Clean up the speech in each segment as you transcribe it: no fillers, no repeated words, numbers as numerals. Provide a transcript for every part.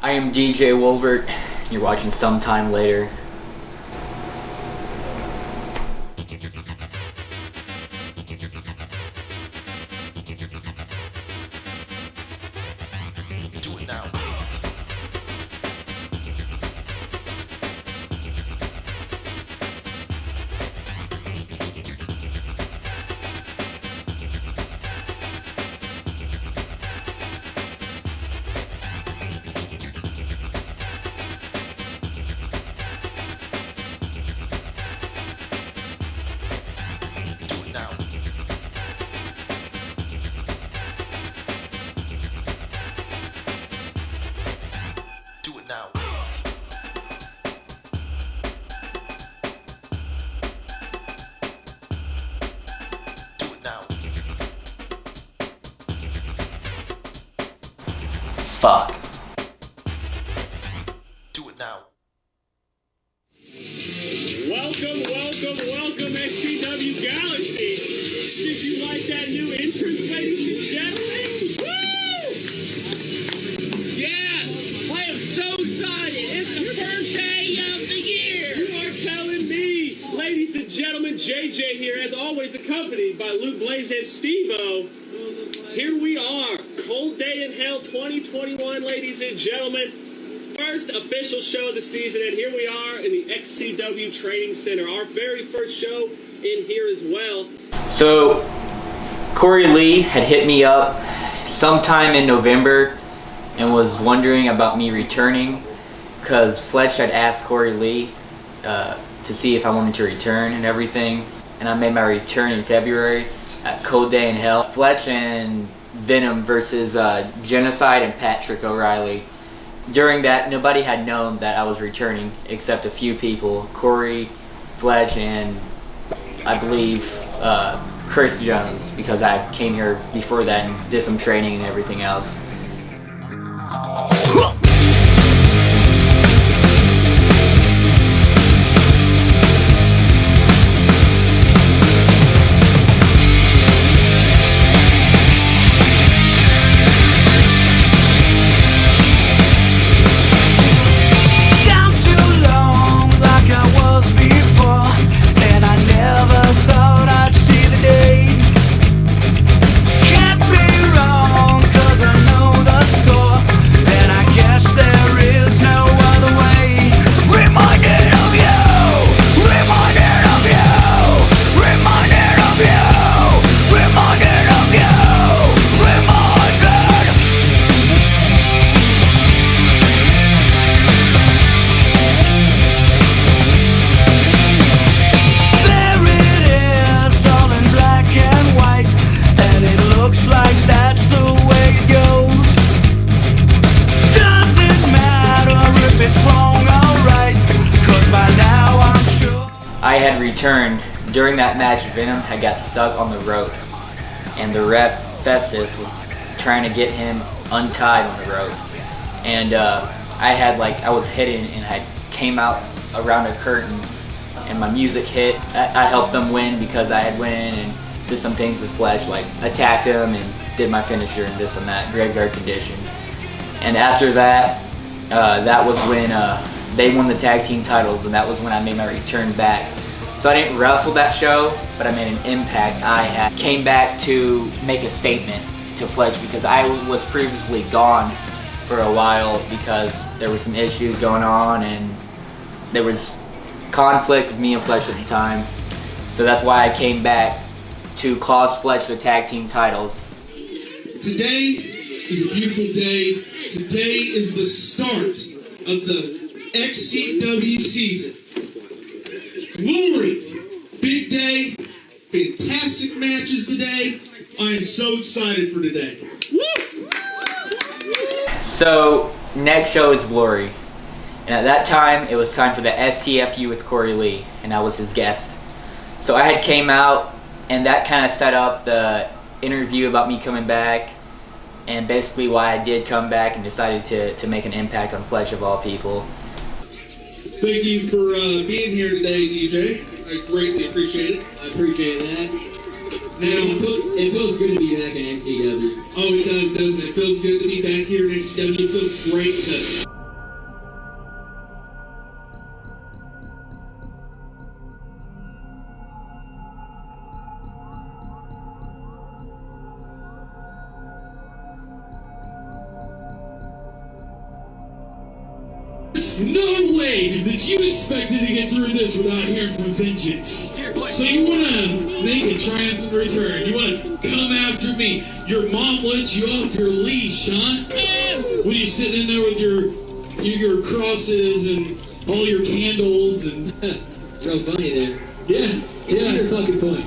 I am DJ Wolbert. You're watching Sometime Later. Do it now. Do it now. Do it now. Fuck. Do it now. Welcome, XCW Galaxy. Did you like that new entrance, ladies and gentlemen? Woo! Yes, I am so excited. It's the first day of the year. You are telling me, ladies and gentlemen, JJ here, as always accompanied by Luke Blaze and Steve-O. Here we are, Cold Day in Hell 2021, ladies and gentlemen. First official show of the season, and here we are in the XCW Training Center, our very first show in here as well. So, Corey Lee had hit me up sometime in November and was wondering about me returning because Fletch had asked Corey Lee to see if I wanted to return and everything, and I made my return in February at Cold Day in Hell. Fletch and Venom versus Genocide and Patrick O'Reilly. During that, nobody had known that I was returning except a few people, Corey, Fletch, and I believe Chris Jones, because I came here before that and did some training and everything else. I had returned. During that match, Venom had got stuck on the rope, and the ref, Festus, was trying to get him untied on the rope. And I was hidden and I came out around a curtain and my music hit, I helped them win because I had win and did some things with Fletch, like attacked him and did my finisher and this and that, graveyard condition. And after that, that was when they won the tag team titles, and that was when I made my return back. So I didn't wrestle that show, but I made an impact. I came back to make a statement to Fletch because I was previously gone for a while because there were some issues going on and there was conflict with me and Fletch at the time. So that's why I came back to cost Fletch the tag team titles. Today is a beautiful day. Today is the start of the XCW season. Glory! Big day. Fantastic matches today. I am so excited for today. So next show is Glory. And at that time, it was time for the STFU with Corey Lee, and I was his guest. So I had came out, and that kind of set up the interview about me coming back, and basically why I did come back and decided to make an impact on Fletch of all people. Thank you for being here today, DJ. I greatly appreciate it. I appreciate that. Now, it feels good to be back in XCW. oh, it does, doesn't it? It feels good to be back here in XCW. It feels great to... No way that you expected to get through this without hearing from Vengeance. So you want to make a triumphant return. You want to come after me. Your mom lets you off your leash, huh? When you're sitting in there with your crosses and all your candles and... Real funny there. Yeah. Get to your fucking point.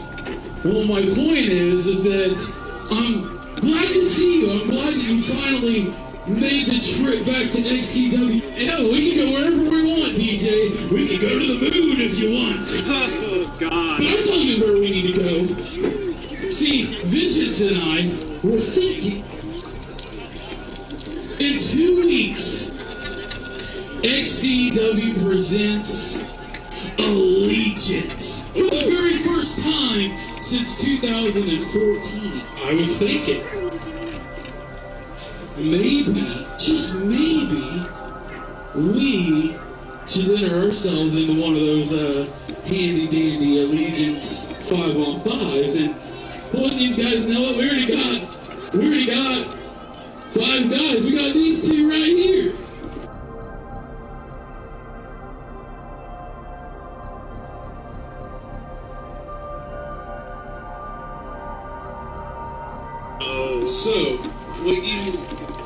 Well, my point is that I'm glad to see you. I'm glad that you finally made the trip back to XCW. Yeah, we can go wherever we want, DJ. We can go to the moon if you want. Oh, God. But I'll tell you where we need to go. See, Vengeance and I were thinking, in 2 weeks, XCW presents Allegiance for the very first time since 2014. I was thinking, maybe, just maybe, we should enter ourselves into one of those handy-dandy Allegiance 5-on-5s, and wouldn't you guys know it? We already got 5 guys. We got these 2 right here. So, when you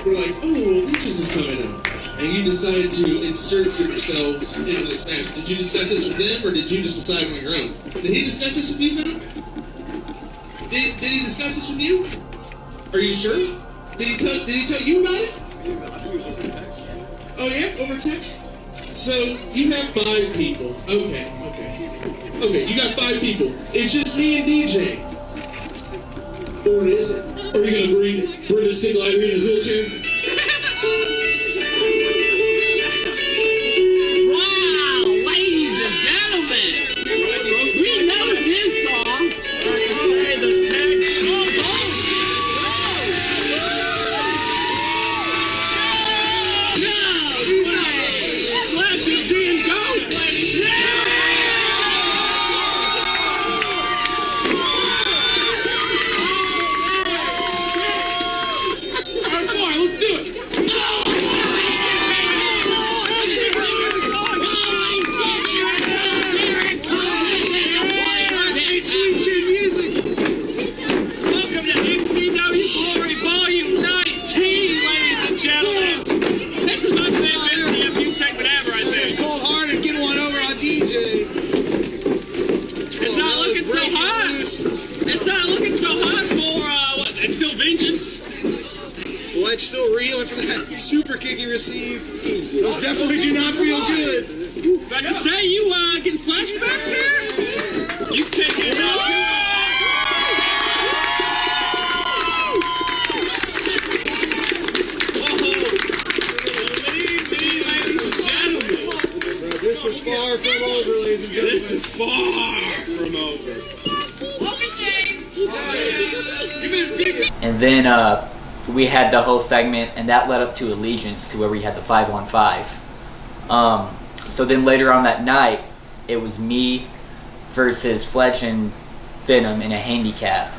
were like, oh, well, Vengeance is coming up, and you decided to insert yourselves into this match, did you discuss this with them, or did you just decide on your own? Did he discuss this with you, Venom? Did he discuss this with you? Are you sure? Did he tell you about it? Oh, yeah? Over text? So, you have 5 people. Okay, you got 5 people. It's just me and DJ. Or is it? Are we gonna bring British Stick Light here in his wheelchair? Wow, ladies and gentlemen, we know this song. Say the text. No way! Fletch is seeing ghosts, ladies. Let's do it. Sweet chin music. Welcome to XCW Glory Volume 19, ladies and gentlemen. This is my favorite FU segment ever, I think. It's called hard and get one over on DJ. It's not looking so hot. It's not looking so hot for, what, it's still Vengeance? Fletch still reeling from that super kick he received. Those definitely do not feel good. About to say, you getting flashbacks here? You taking it out. Believe me, ladies and gentlemen. This is far from over, ladies and gentlemen. This is far from over. And then we had the whole segment, and that led up to Allegiance, to where we had the 5-on-5. So then later on that night, it was me versus Fletch and Venom in a handicap.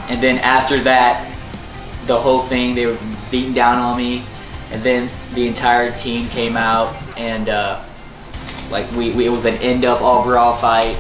And then after that, the whole thing, they were beating down on me, and then the entire team came out, and like it was an end up all brawl fight.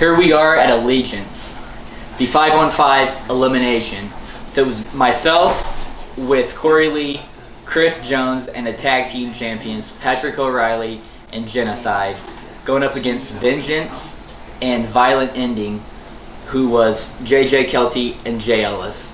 here we are at Allegiance, the 5-on-5 elimination. So it was myself with Corey Lee, Chris Jones, and the tag team champions Patrick O'Reilly and Genocide, going up against Vengeance and Violent Ending, who was JJ Kelty and Jay Ellis.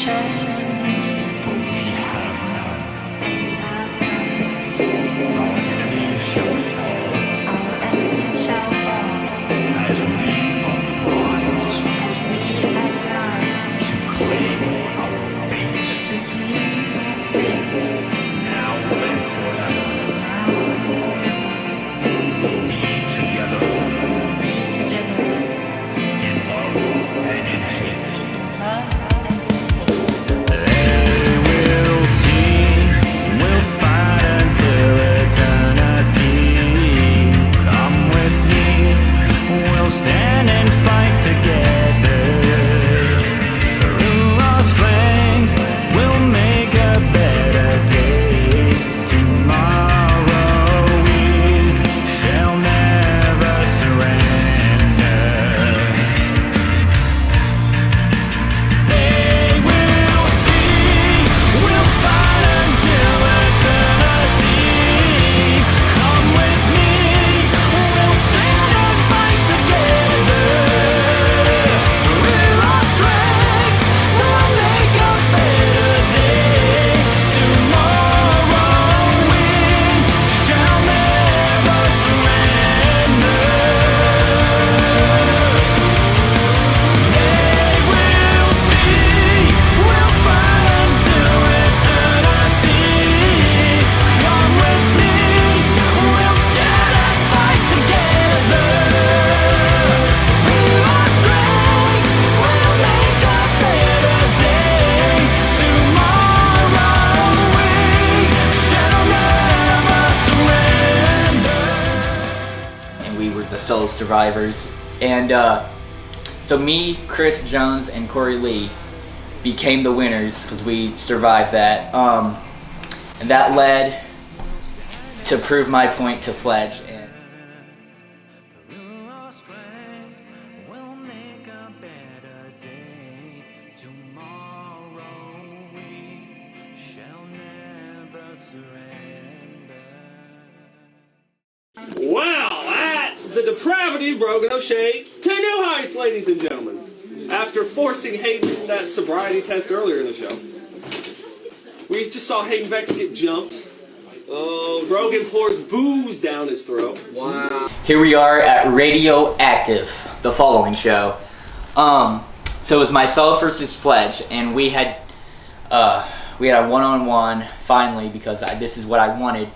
show no mercy, for we have none. most survivors. And so me, Chris Jones, and Corey Lee became the winners because we survived that. And that led to prove my point to Fletch. Wow, the depravity broke no shade to new heights, ladies and gentlemen. After forcing Hayden that sobriety test earlier in the show, we just saw Hayden Vex get jumped. Oh, Brogan pours booze down his throat. Wow. Here we are at Radioactive, the following show. So it was myself versus Fletch, and we had a one-on-one finally because this is what I wanted.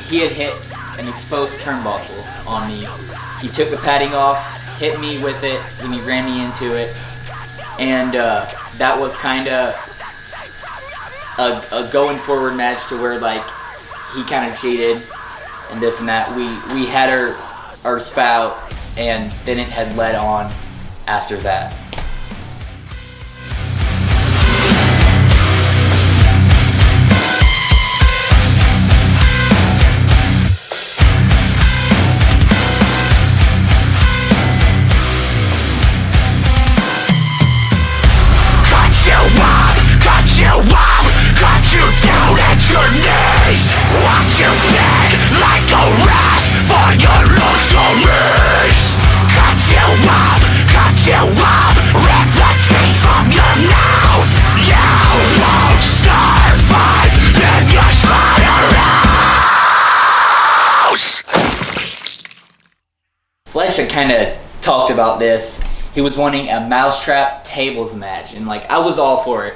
He had hit an exposed turnbuckle on me. He took the padding off, hit me with it, and he ran me into it. And that was kind of a going forward match to where like he kind of cheated and this and that. We had our spout, and then it had led on after that. Cut you up, Fletch had kind of talked about this. He was wanting a mousetrap tables match, and like I was all for it.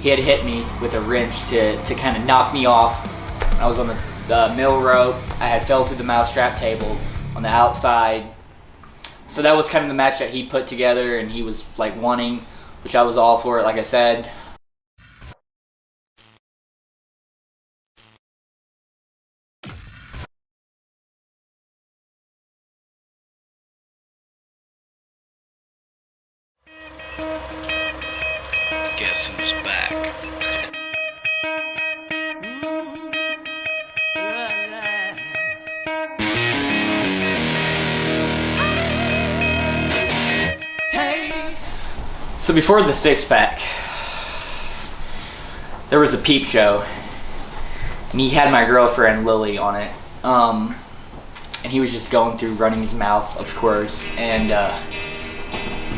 He had hit me with a wrench to kind of knock me off. I was on the mill rope. I had fell through the mousetrap table on the outside. So that was kind of the match that he put together and he was like wanting, which I was all for it, like I said. Guess who's back? So before the six-pack, there was a peep show, and he had my girlfriend Lily on it, and he was just going through running his mouth, of course, and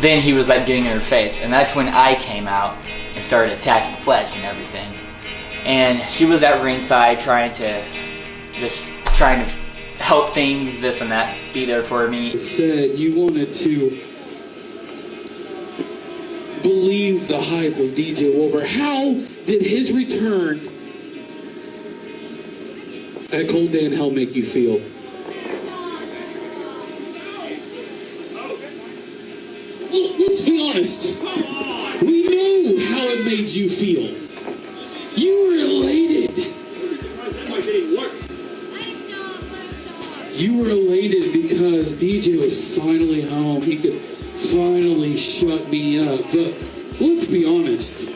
then he was like getting in her face, and that's when I came out and started attacking Fletch and everything. And she was at ringside trying to help things, this and that, be there for me. Said you wanted to believe the hype of DJ Wolbert. How did his return at Cold Day in Hell make you feel? Let's be honest. We know how it made you feel. You were elated. You were elated because DJ was finally home. He could finally shut me up. But let's be honest.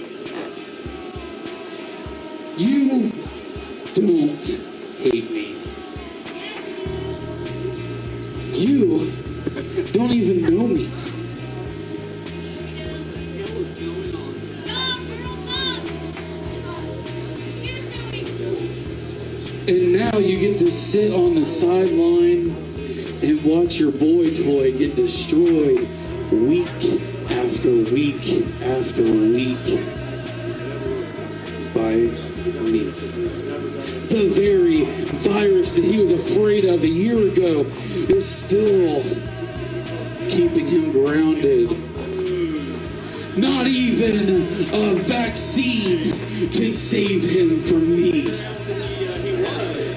You don't hate me. You don't even know me. And now you get to sit on the sideline and watch your boy toy get destroyed week after week after week by me. The very virus that he was afraid of a year ago is still keeping him grounded. Not even a vaccine can save him from me.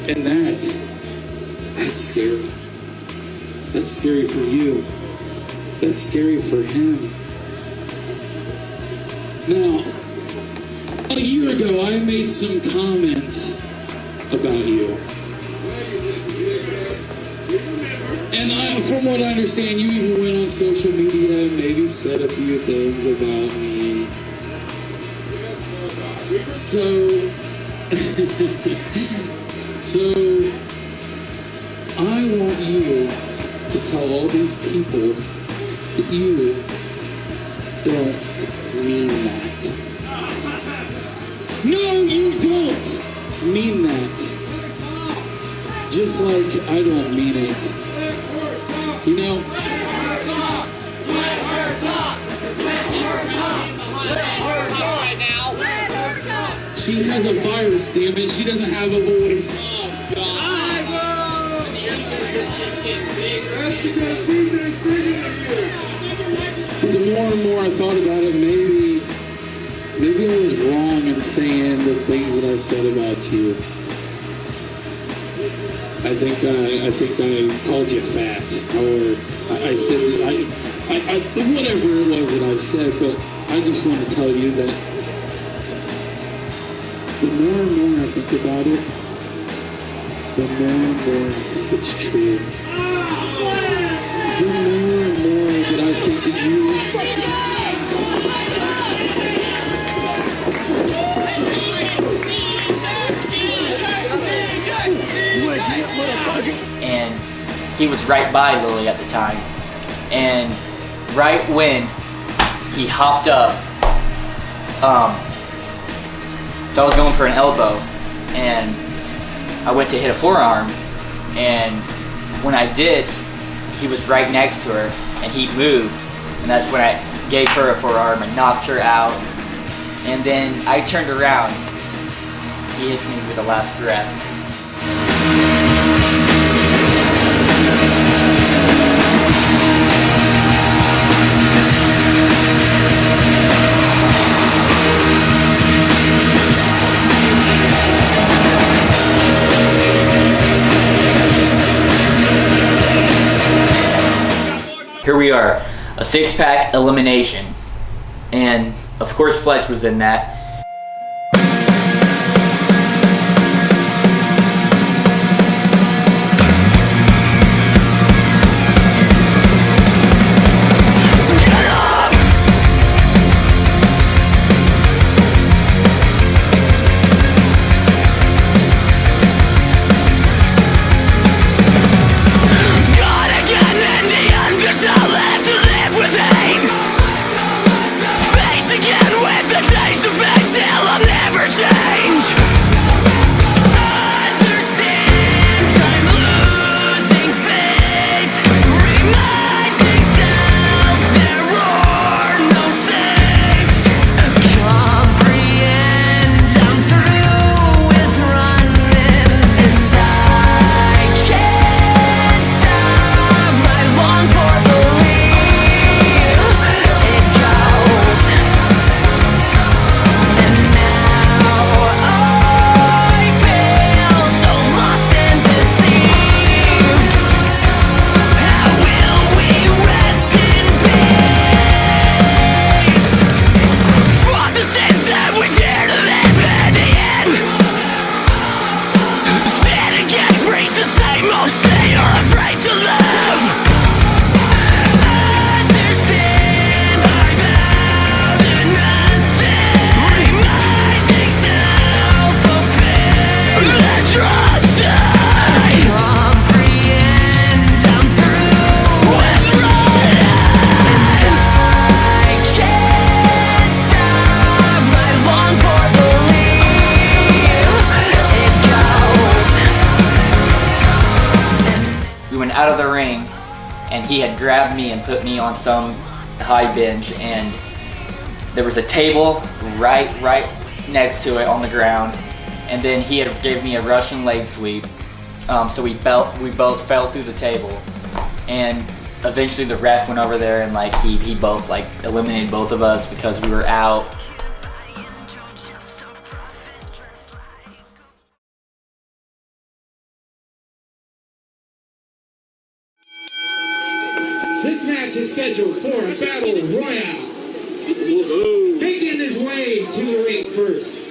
And that's scary. That's scary for you. That's scary for him. Now, a year ago, I made some comments about you. And from what I understand, you even went on social media and maybe said a few things about me. So I want you to tell all these people that you don't mean that. No, you don't mean that. Just like I don't mean it. You know? She has a virus, damn it. She doesn't have a voice. But the more and more I thought about it, maybe I was wrong in saying the things that I said about you. I think I called you fat, or I said I whatever it was that I said. But I just want to tell you that the more and more I think about it, the more and more I think it's true. The more and more that I think that you. And he was right by Lily at the time. And right when he hopped up, so I was going for an elbow, and I went to hit a forearm, and when I did, he was right next to her, and he moved, and that's when I gave her a forearm and knocked her out. And then I turned around, he hit me with the last breath. Here we are, a 6-pack elimination, and of course Fletch was in that. Face again with the taste of it. out of the ring, and he had grabbed me and put me on some high bench, and there was a table right next to it on the ground, and then he had gave me a Russian leg sweep. So we both fell through the table, and eventually the ref went over there and like he both like eliminated both of us because we were out. This match is scheduled for a battle royale. Making his way to the ring first.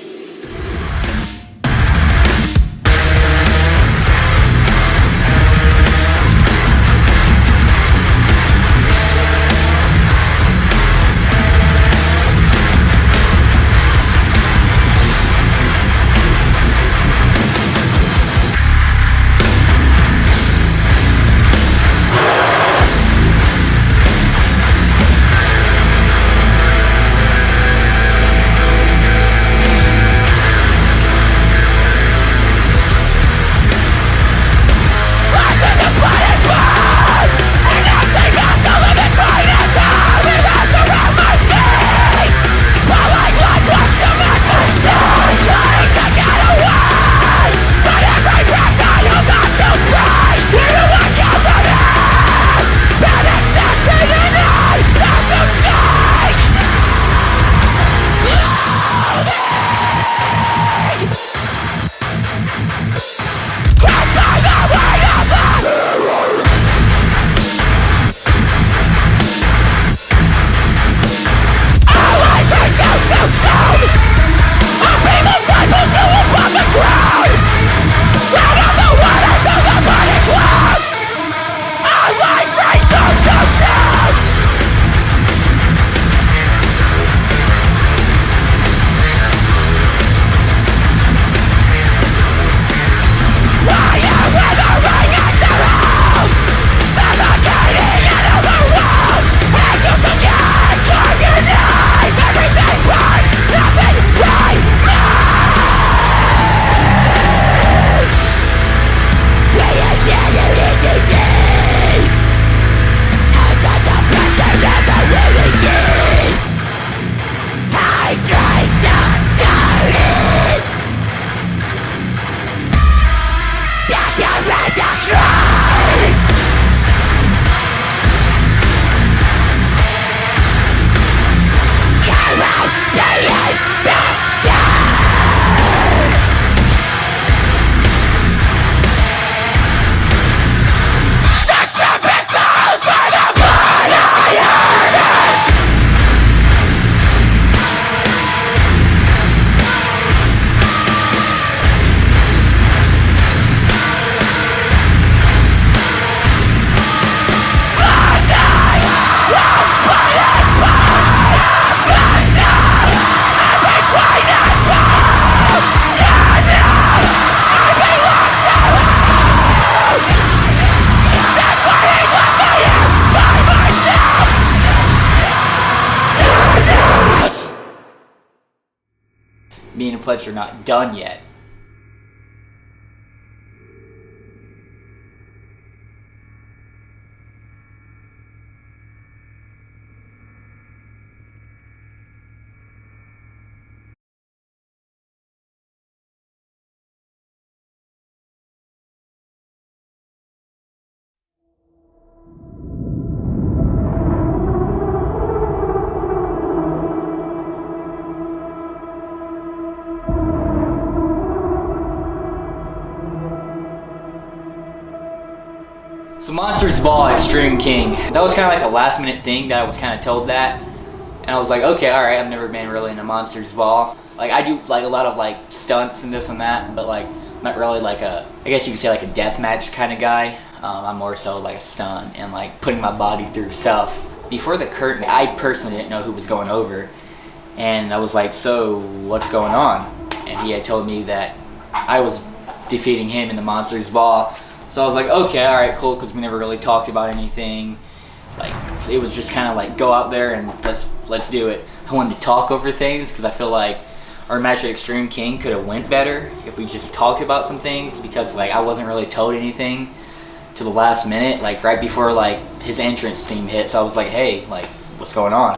Me and Fletcher are not done yet. So Monsters Ball Extreme King, that was kind of like a last minute thing that I was kind of told that. And I was like, okay, alright, I've never been really into Monsters Ball. Like I do like a lot of like stunts and this and that, but like not really like a, I guess you could say like a deathmatch kind of guy. I'm more so like a stunt and like putting my body through stuff. Before the curtain, I personally didn't know who was going over. And I was like, so what's going on? And he had told me that I was defeating him in the Monsters Ball. So I was like, okay, alright, cool, because we never really talked about anything. Like, it was just kind of like, go out there and let's do it. I wanted to talk over things, because I feel like our match at Extreme King could have went better if we just talked about some things, because like I wasn't really told anything to the last minute, like right before like his entrance theme hit. So I was like, hey, like, what's going on?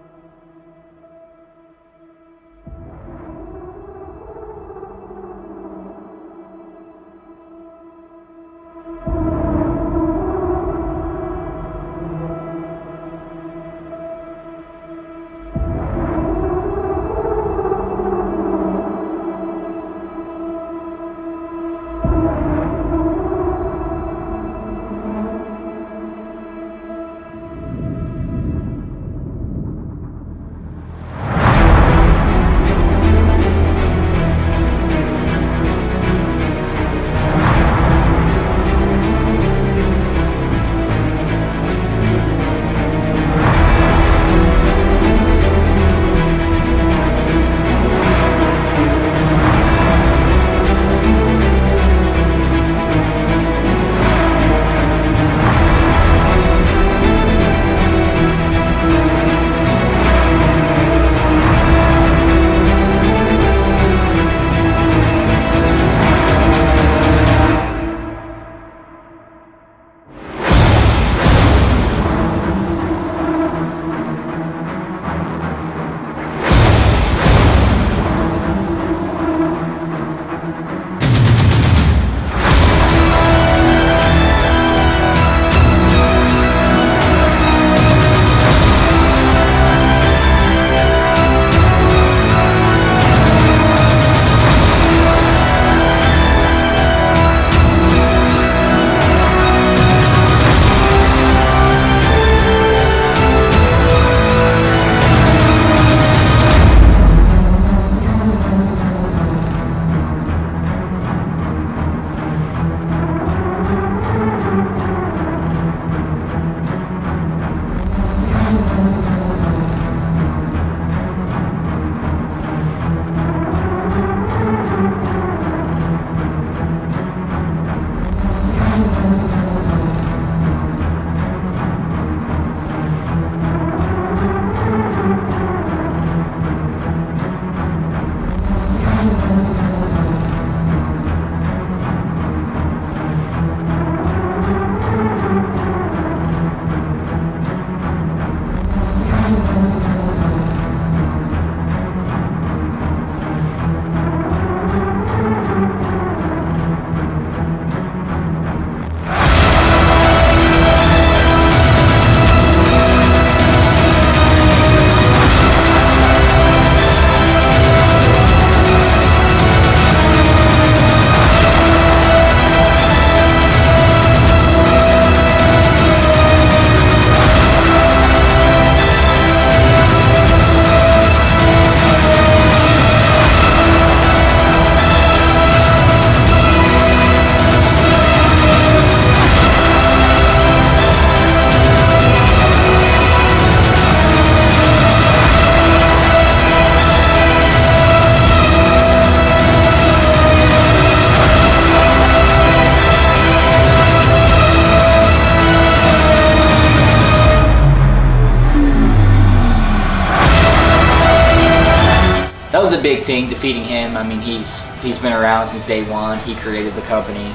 That was a big thing, defeating him. I mean, he's been around since day one. He created the company,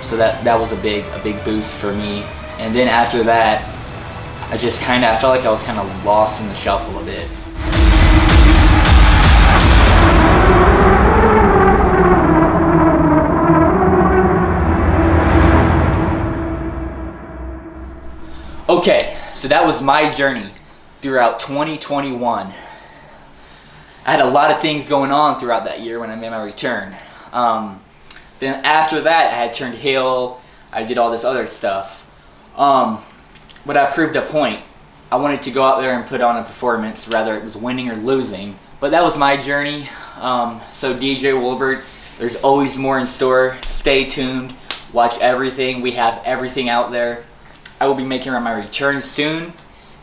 so that was a big boost for me. And then after that, I felt like I was kind of lost in the shuffle a bit. Okay, so that was my journey throughout 2021. I had a lot of things going on throughout that year when I made my return. Then after that, I had turned heel. I did all this other stuff. But I proved a point. I wanted to go out there and put on a performance, whether it was winning or losing. But that was my journey. So DJ Wolbert, there's always more in store. Stay tuned. Watch everything. We have everything out there. I will be making my return soon.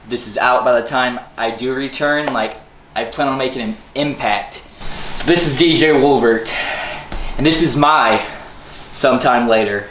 This is out by the time I do return. Like, I plan on making an impact. So this is DJ Wolbert, and this is my Sometime Later.